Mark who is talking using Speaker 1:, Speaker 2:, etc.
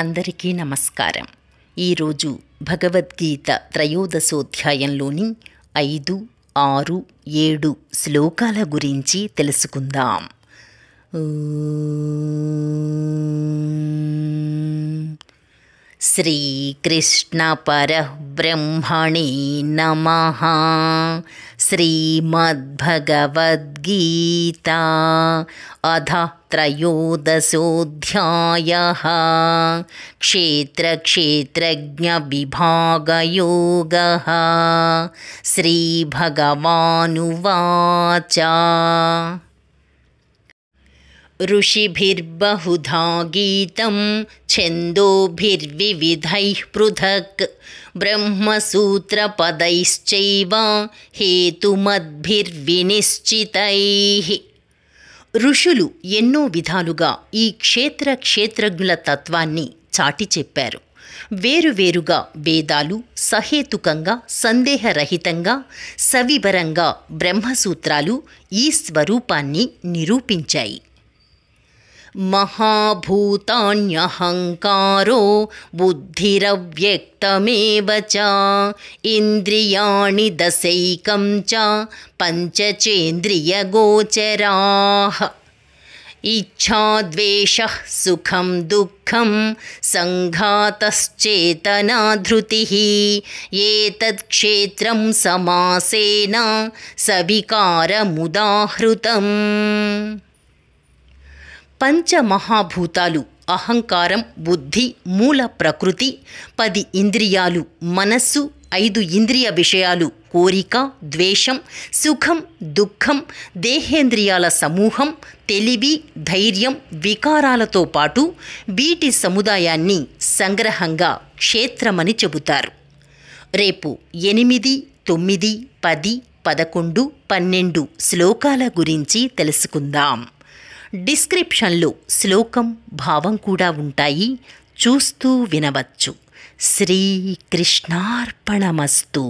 Speaker 1: అందరికీ నమస్కారం. ఈరోజు భగవద్గీత త్రయోదశోధ్యాయంలోని 5, 6, 7 శ్లోకాల గురించి తెలుసుకుందాం. శ్రీకృష్ణ పరబ్రహ్మణే నమః. శ్రీమద్భగవద్గీతా అథ త్రయోదశోధ్యాయః. క్షేత్రజ్ఞవిభాగయోగః. శ్రీభగవానువాచ. ఋషిభిర్బహుధా గీతం ఛందోభిర్వివిధైః పృథక్. బ్రహ్మసూత్రపदैश्चैव హేతుమద్భిర్వినిశ్చితైః. ఋషులు ఎన్నో విధాలుగా ఈ క్షేత్రజ్ఞుల తత్వాన్ని చాటి చెప్పారు. వేరువేరుగా వేదాలు సహేతుకంగా, సందేహరహితంగా, సవివరంగా బ్రహ్మసూత్రాలు ఈ స్వరూపాన్ని నిరూపించాయి. మహాభూతాన్యహంకారో బుద్ధిరవ్యక్తమేవ చ. ఇంద్రియాణి దశైకం చ పంచచేంద్రియగోచరాః. ఇచ్ఛాద్వేషః సుఖం దుఃఖం సంఘాతశ్చేతనా ధృతిః. ఏతత్ క్షేత్రం సమాసేన సవికారముదాహృతం. పంచమహాభూతాలు అహంకారం, బుద్ధి, మూల ప్రకృతి, 10 ఇంద్రియాలు, మనస్సు, 5 ఇంద్రియ విషయాలు, కోరిక, ద్వేషం, సుఖం, దుఃఖం, దేహేంద్రియాల సమూహం, తెలివి, ధైర్యం, వికారాలతో పాటు వీటి సముదాయాన్ని సంగ్రహంగా క్షేత్రమని చెబుతారు. రేపు 8, 9, 10, 11, 12 శ్లోకాల గురించి తెలుసుకుందాం. డిస్క్రిప్షన్లో శ్లోకం, భావం కూడా ఉంటాయి, చూస్తూ వినవచ్చు. శ్రీకృష్ణార్పణమస్తు.